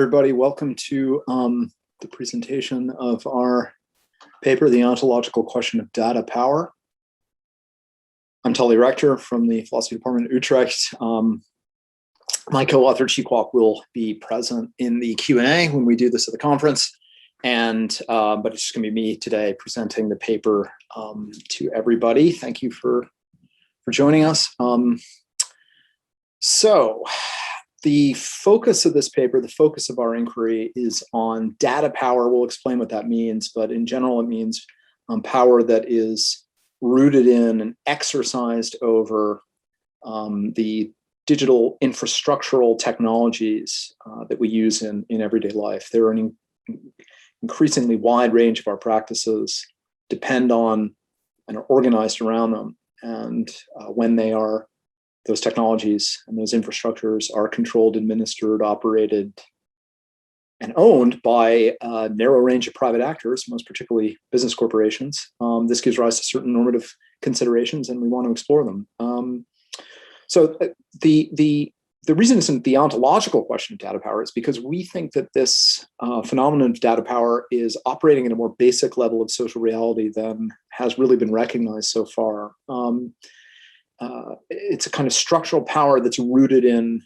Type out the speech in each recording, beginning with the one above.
everybody. Welcome to the presentation of our paper, The Ontological Question of Data Power. I'm Tully, Rector from the Philosophy Department at Utrecht. My co-author, Kwok, will be present in the Q&A when we do this at the conference. But it's just going to be me today presenting the paper to everybody. Thank you for joining us. The focus of this paper, the focus of our inquiry is on data power. We'll explain what that means, but in general, it means power that is rooted in and exercised over the digital infrastructural technologies that we use in everyday life. There are an increasingly wide range of our practices depend on and are organized around them. And when those technologies and those infrastructures are controlled, administered, operated, and owned by a narrow range of private actors, most particularly business corporations. This gives rise to certain normative considerations, and we want to explore them. The reason it's the ontological question of data power is because we think that this phenomenon of data power is operating at a more basic level of social reality than has really been recognized so far. It's a kind of structural power that's rooted in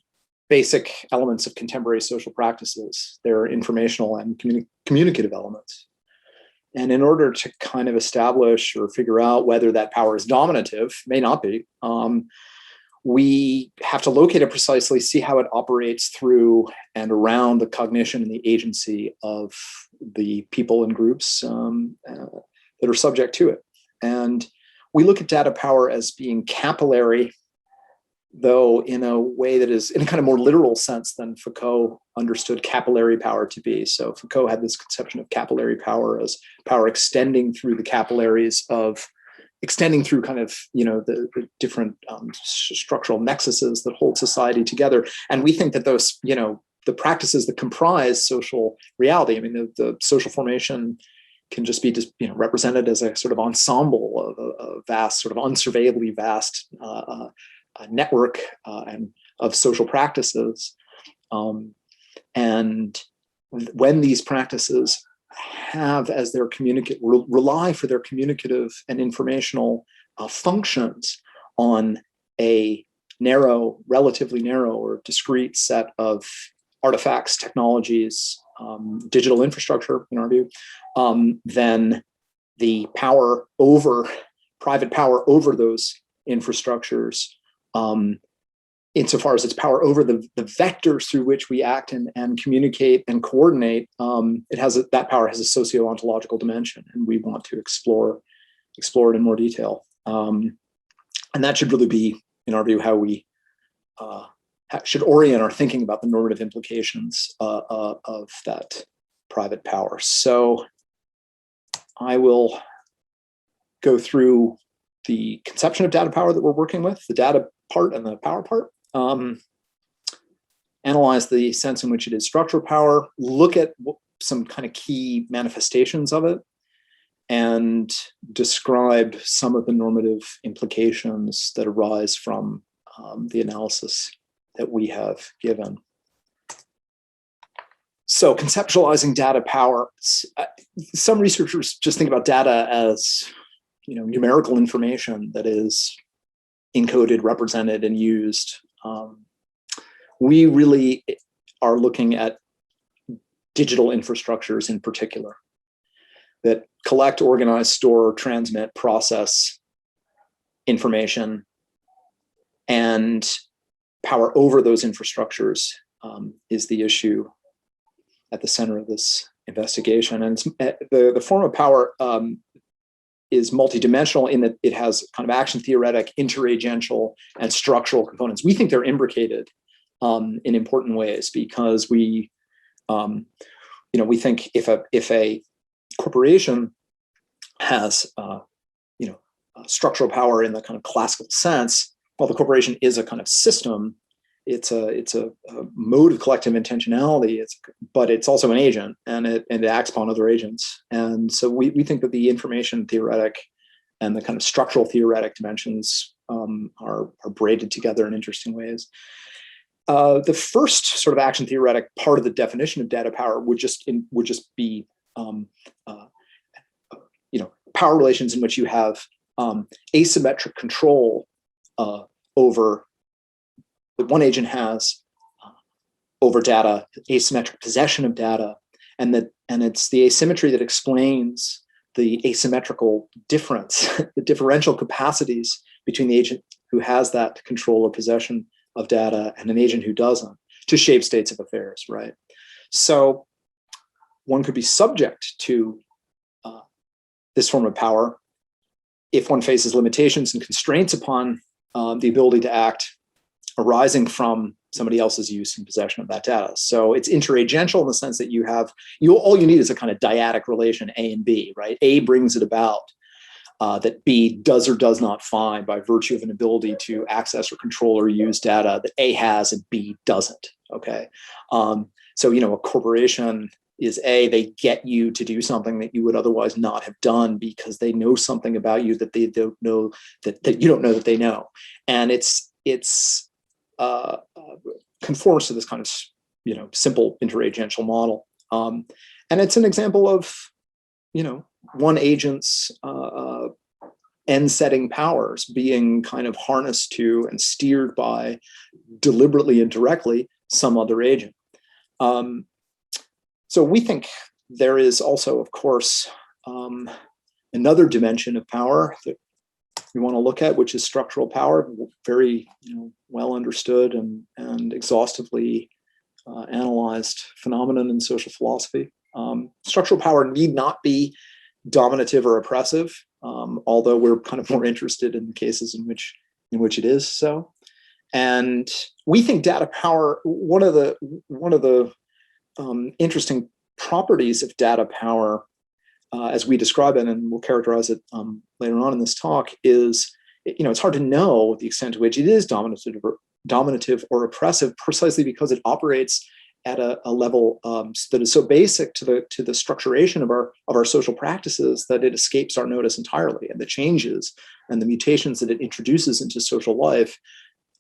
basic elements of contemporary social practices. They're informational and communicative elements. And in order to kind of establish or figure out whether that power is dominative, may not be, we have to locate it precisely, see how it operates through and around the cognition and the agency of the people and groups that are subject to it. And we look at data power as being capillary, though in a way that is in a kind of more literal sense than Foucault understood capillary power to be. So Foucault had this conception of capillary power as power extending through the capillaries of extending through kind of, the different structural nexuses that hold society together. And we think that those, the practices that comprise social reality, the social formation can just be represented as a sort of ensemble of a vast, sort of unsurveyably vast network and of social practices. And when these practices have as their rely for their communicative and informational functions on a relatively narrow or discrete set of artifacts, technologies, digital infrastructure, in our view, then the private power over those infrastructures, insofar as its power over the vectors through which we act and communicate and coordinate, that power has a socio-ontological dimension, and we want to explore it in more detail. And that should really be, in our view, how we should orient our thinking about the normative implications of that private power. So I will go through the conception of data power that we're working with, the data part and the power part, analyze the sense in which it is structural power, look at some kind of key manifestations of it, and describe some of the normative implications that arise from the analysis that we have given. So conceptualizing data power. Some researchers just think about data as numerical information that is encoded, represented, and used. We really are looking at digital infrastructures in particular that collect, organize, store, transmit, process information, and power over those infrastructures is the issue at the center of this investigation. And the form of power is multidimensional in that it has kind of action theoretic, interagential, and structural components. We think they're imbricated in important ways because we think if a corporation has structural power in the kind of classical sense, well, the corporation is a kind of system. It's a mode of collective intentionality. But it's also an agent, and it acts upon other agents. And so we think that the information theoretic and the kind of structural theoretic dimensions are braided together in interesting ways. The first sort of action theoretic part of the definition of data power would just be power relations in which you have asymmetric control over that one agent has over data, asymmetric possession of data, and it's the asymmetry that explains the asymmetrical difference, the differential capacities between the agent who has that control or possession of data and an agent who doesn't, to shape states of affairs, right? So one could be subject to this form of power if one faces limitations and constraints upon the ability to act arising from somebody else's use and possession of that data. So it's interagential in the sense that all you need is a kind of dyadic relation, A and B, right? A brings it about that B does or does not find by virtue of an ability to access or control or use data that A has and B doesn't, okay? So, a corporation is A, they get you to do something that you would otherwise not have done because they know something about you that they don't know, that you don't know that they know. And it's conforms to this kind of, simple interagential model. And it's an example of, one agent's end-setting powers being kind of harnessed to and steered by, deliberately and directly, some other agent. So we think there is also, of course, another dimension of power that we want to look at, which is structural power, very well understood and exhaustively analyzed phenomenon in social philosophy. Structural power need not be dominative or oppressive, although we're kind of more interested in the cases in which it is so. And we think data power, one of the interesting properties of data power, as we describe it, and we'll characterize it later on in this talk, is it's hard to know the extent to which it is dominative or oppressive, precisely because it operates at a level that is so basic to the structuration of our social practices that it escapes our notice entirely, and the changes and the mutations that it introduces into social life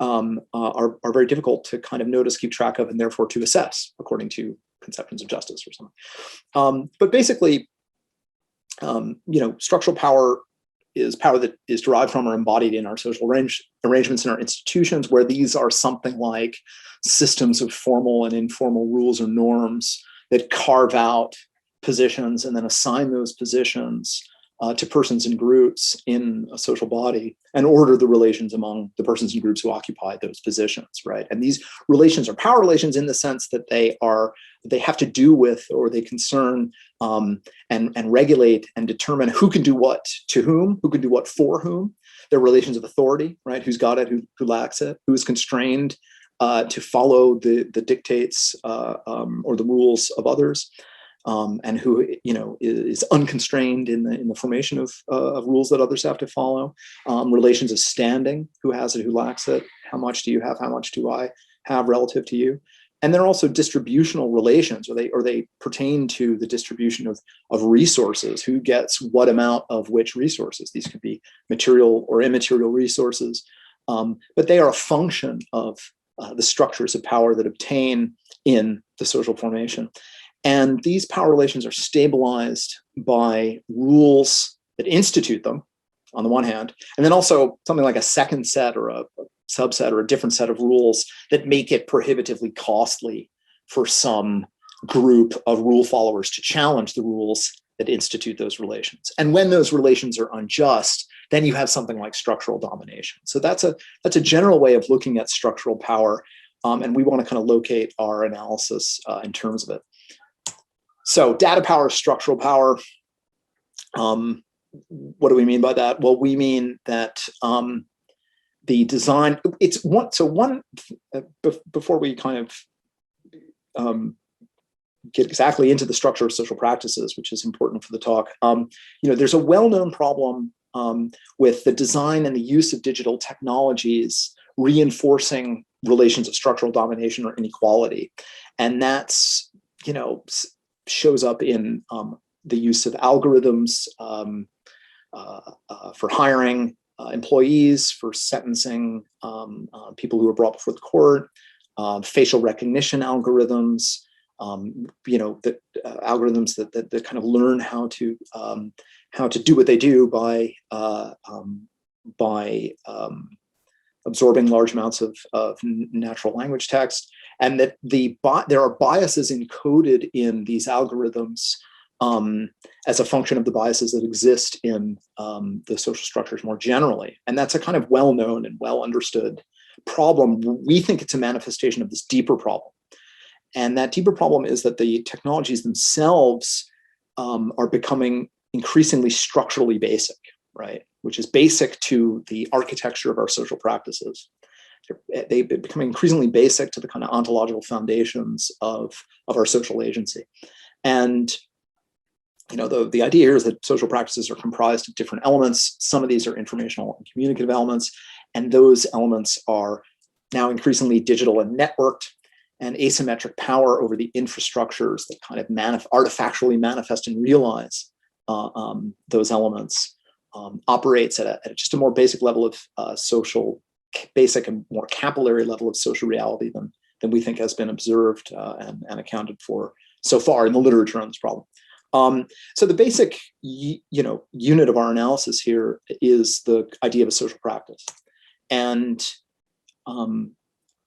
are very difficult to kind of notice, keep track of, and therefore to assess according to conceptions of justice or something. But basically, structural power is power that is derived from or embodied in our social arrangements in our institutions, where these are something like systems of formal and informal rules or norms that carve out positions and then assign those positions to persons and groups in a social body and order the relations among the persons and groups who occupy those positions, right? And these relations are power relations in the sense that they have to do with, or they concern and regulate and determine who can do what to whom, who can do what for whom. They're relations of authority, right? Who's got it, who lacks it, who is constrained to follow the dictates or the rules of others. And who is unconstrained in the formation of rules that others have to follow. Relations of standing: who has it, who lacks it, how much do you have, how much do I have relative to you. And they're also distributional relations, or they pertain to the distribution of resources. Who gets what amount of which resources? These could be material or immaterial resources, but they are a function of the structures of power that obtain in the social formation. And these power relations are stabilized by rules that institute them, on the one hand, and then also something like a second set or a subset or a different set of rules that make it prohibitively costly for some group of rule followers to challenge the rules that institute those relations. And when those relations are unjust, then you have something like structural domination. So that's a general way of looking at structural power, and we want to kind of locate our analysis in terms of it. So data power, structural power. What do we mean by that? Well, we mean that the design, before we kind of get exactly into the structure of social practices, which is important for the talk, there's a well-known problem with the design and the use of digital technologies reinforcing relations of structural domination or inequality. And that's, shows up in the use of algorithms for hiring employees, for sentencing people who are brought before the court, facial recognition algorithms, algorithms that kind of learn how to do what they do by absorbing large amounts of natural language text, and that there are biases encoded in these algorithms as a function of the biases that exist in the social structures more generally. And that's a kind of well-known and well-understood problem. We think it's a manifestation of this deeper problem. And that deeper problem is that the technologies themselves are becoming increasingly structurally basic, right? Which is basic to the architecture of our social practices. They become increasingly basic to the kind of ontological foundations of our social agency. And the idea here is that social practices are comprised of different elements. Some of these are informational and communicative elements, and those elements are now increasingly digital and networked, and asymmetric power over the infrastructures that kind of artifactually manifest and realize those elements operates at just a more basic level of basic and more capillary level of social reality than we think has been observed and accounted for so far in the literature on this problem. So the basic, unit of our analysis here is the idea of a social practice, and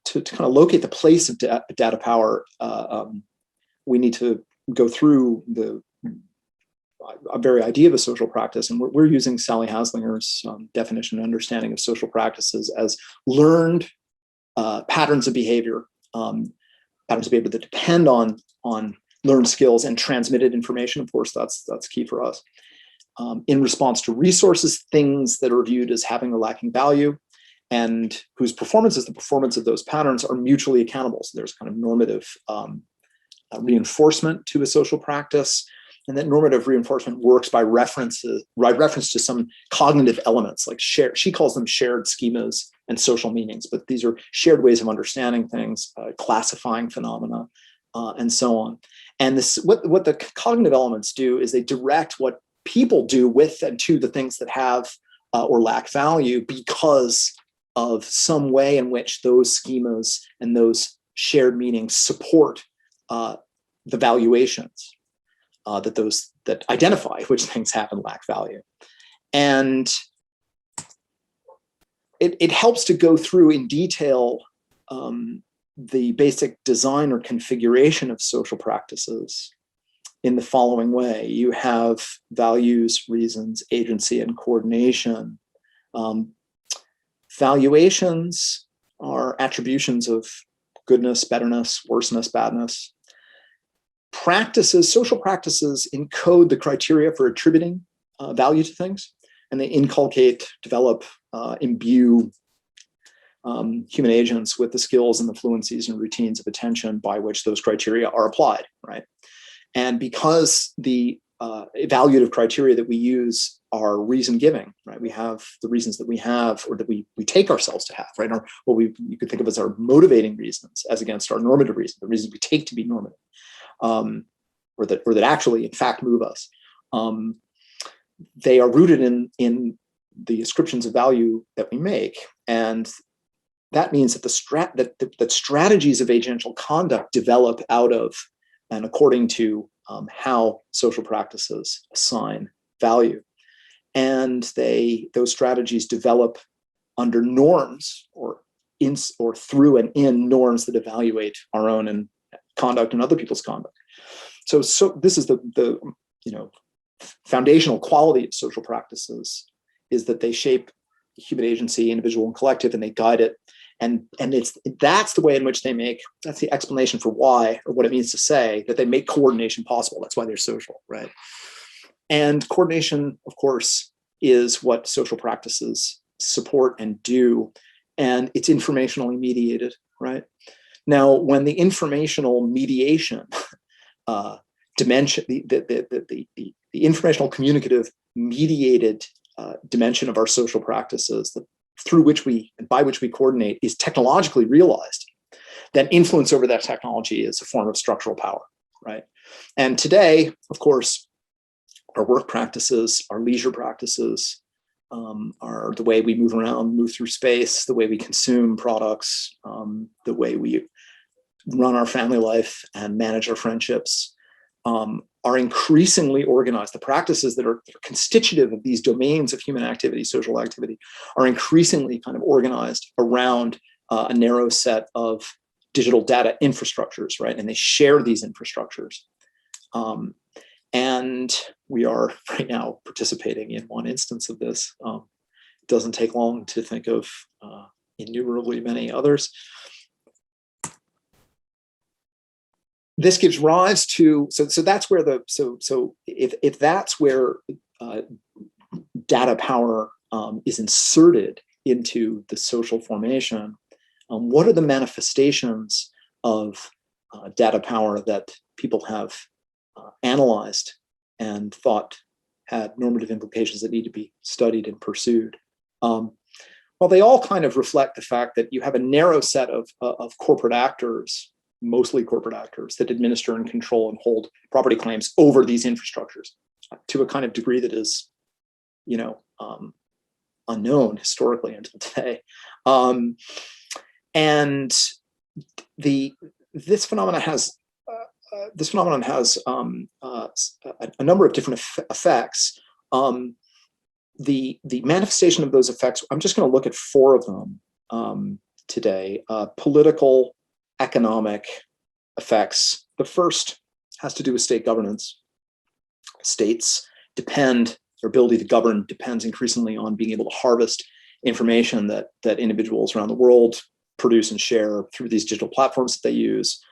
to kind of locate the place of data power, we need to go through a very idea of a social practice, and we're using Sally Haslinger's definition and understanding of social practices as learned patterns of behavior that depend on learned skills and transmitted information. Of course, that's key for us. In response to resources, things that are viewed as having or lacking value, and whose performance is the performance of those patterns, are mutually accountable. So there's kind of normative reinforcement to a social practice, and that normative reinforcement works by reference to some cognitive elements, like she calls them shared schemas and social meanings, but these are shared ways of understanding things, classifying phenomena, and so on. And what the cognitive elements do is they direct what people do with and to the things that have or lack value because of some way in which those schemas and those shared meanings support the valuations that identify which things have and lack value. And it helps to go through in detail the basic design or configuration of social practices in the following way. You have values, reasons, agency, and coordination. Valuations are attributions of goodness, betterness, worseness, badness. Social practices encode the criteria for attributing value to things, and they inculcate, develop, imbue human agents with the skills and the fluencies and routines of attention by which those criteria are applied, right? And because the evaluative criteria that we use are reason giving, right? We have the reasons that we have, or that we take ourselves to have, right? Or what you could think of as our motivating reasons, as against our normative reasons, the reasons we take to be normative, or that actually, in fact, move us. They are rooted in the ascriptions of value that we make, and that means that that strategies of agential conduct develop out of and according to how social practices assign value. And those strategies develop under norms or through and in norms that evaluate our own and conduct and other people's conduct. So this is the foundational quality of social practices, is that they shape human agency, individual and collective, and they guide it. And that's the way in which that's the explanation for why, or what it means to say that they make coordination possible. That's why they're social, right? And coordination, of course, is what social practices support and do, and it's informationally mediated, right? Now, when the informational mediation dimension, the informational communicative mediated dimension of our social practices, through which and by which we coordinate, is technologically realized, then influence over that technology is a form of structural power, right? And today, of course, our work practices, our leisure practices, are the way we move around, move through space, the way we consume products, the way we run our family life and manage our friendships are increasingly organized. The practices that are constitutive of these domains of human activity, social activity, are increasingly kind of organized around a narrow set of digital data infrastructures, right? And they share these infrastructures. And we are right now participating in one instance of this. It doesn't take long to think of innumerably many others. This gives rise to, so that's where the, if that's where data power is inserted into the social formation, what are the manifestations of data power that people have analyzed and thought had normative implications that need to be studied and pursued? Well, they all kind of reflect the fact that you have a narrow set of corporate actors, mostly corporate actors, that administer and control and hold property claims over these infrastructures to a kind of degree that is, unknown historically until today. And this phenomenon has a number of different effects. The manifestation of those effects, I'm just going to look at 4 of them today. Political, economic effects. The first has to do with state governance. States depend, their ability to govern depends increasingly on being able to harvest information that individuals around the world produce and share through these digital platforms that they use.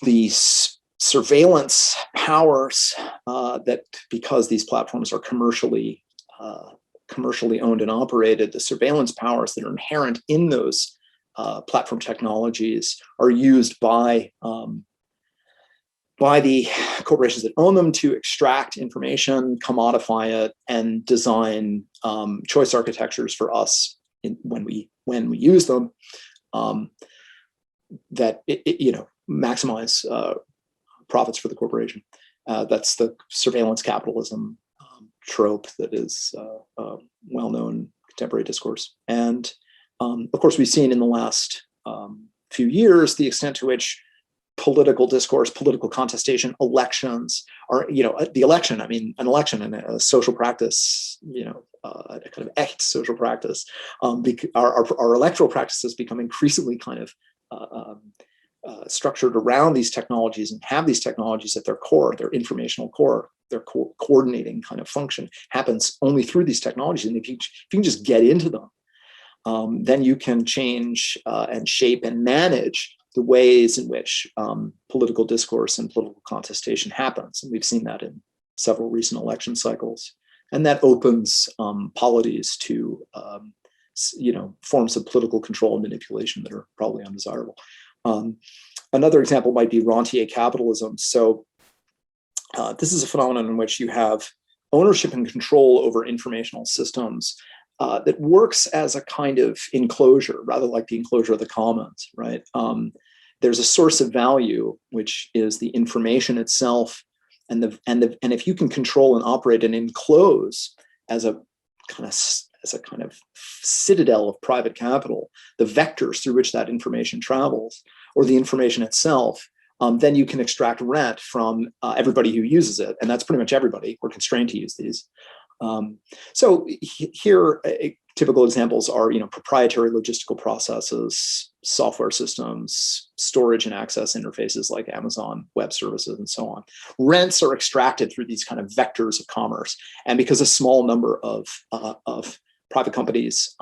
These surveillance powers that, because these platforms are commercially owned and operated, the surveillance powers that are inherent in those platform technologies are used by the corporations that own them to extract information, commodify it, and design choice architectures for us when we use them that maximize profits for the corporation. That's the surveillance capitalism trope that is well-known contemporary discourse. And of course, we've seen in the last few years the extent to which political discourse, political contestation, elections are, the election, I mean, an election and a social practice, a kind of act social practice, our electoral practices become increasingly kind of structured around these technologies and have these technologies at their core, their informational core, their coordinating kind of function happens only through these technologies. And if you can just get into them, then you can change and shape and manage the ways in which political discourse and political contestation happens. And we've seen that in several recent election cycles. And that opens polities to forms of political control and manipulation that are probably undesirable. Another example might be rentier capitalism. So this is a phenomenon in which you have ownership and control over informational systems that works as a kind of enclosure, rather like the enclosure of the commons, right? There's a source of value, which is the information itself, and if you can control and operate and enclose as a kind of citadel of private capital, the vectors through which that information travels, or the information itself, then you can extract rent from everybody who uses it, and that's pretty much everybody. We're constrained to use these. So here, typical examples are, proprietary logistical processes, software systems, storage and access interfaces like Amazon Web Services, and so on. Rents are extracted through these kind of vectors of commerce, and because a small number of private companies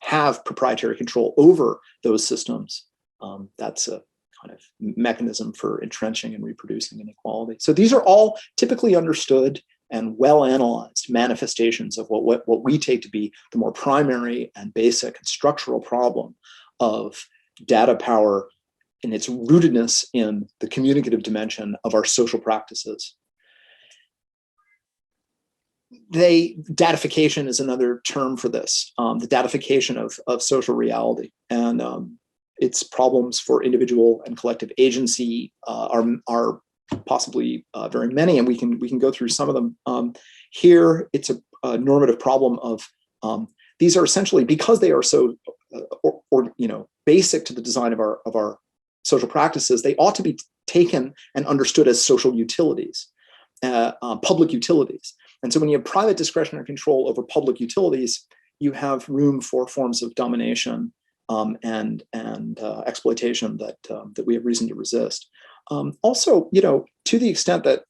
have proprietary control over those systems, that's a kind of mechanism for entrenching and reproducing inequality. So these are all typically understood and well-analyzed manifestations of what we take to be the more primary and basic and structural problem of data power in its rootedness in the communicative dimension of our social practices. Datification is another term for this, the datification of social reality. And its problems for individual and collective agency are possibly very many, and we can go through some of them. Here, it's a normative problem of these are essentially, because they are so basic to the design of our social practices, they ought to be taken and understood as social utilities, public utilities. And so when you have private discretionary control over public utilities, you have room for forms of domination and exploitation that we have reason to resist. Also, to the extent that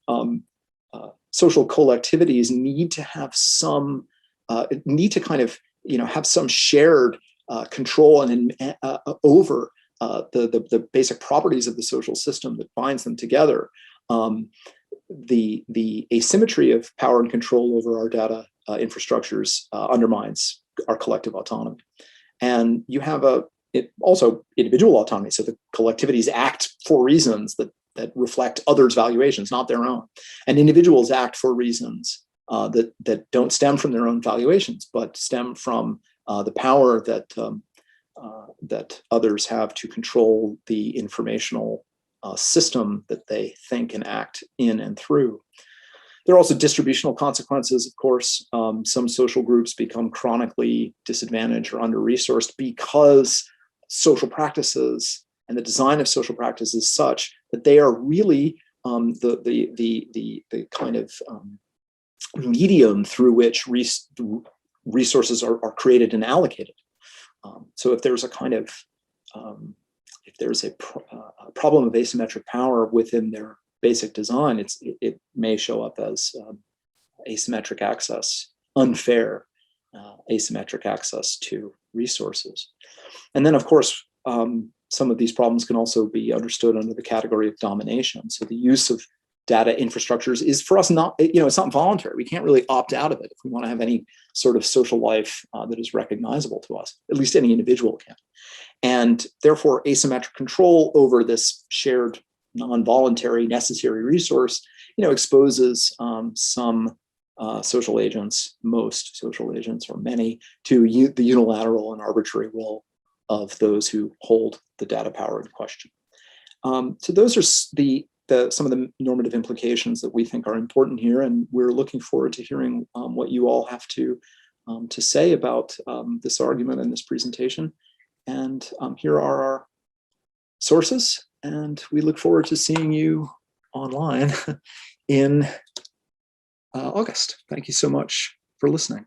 social collectivities need to have some, have some shared control and over the basic properties of the social system that binds them together. The asymmetry of power and control over our data infrastructures undermines our collective autonomy. And you have also individual autonomy. So the collectivities act for reasons that reflect others' valuations, not their own. And individuals act for reasons that don't stem from their own valuations, but stem from the power that others have to control the informational system that they think and act in and through. There are also distributional consequences, of course. Some social groups become chronically disadvantaged or under-resourced because social practices and the design of social practices is such that they are really the kind of medium through which resources are created and allocated. So if there's a kind of if there's a problem of asymmetric power within their basic design, it may show up as asymmetric access, unfair asymmetric access to resources. And then, of course, some of these problems can also be understood under the category of domination. So the use of data infrastructures is, for us, not, it's not voluntary. We can't really opt out of it if we want to have any sort of social life that is recognizable to us. At least any individual can. And therefore, asymmetric control over this shared, non-voluntary, necessary resource, exposes some social agents, most social agents, or many, to the unilateral and arbitrary will of those who hold the data power in question. So those are some of the normative implications that we think are important here, and we're looking forward to hearing what you all have to say about this argument and this presentation. And here are our sources, and we look forward to seeing you online in August. Thank you so much for listening.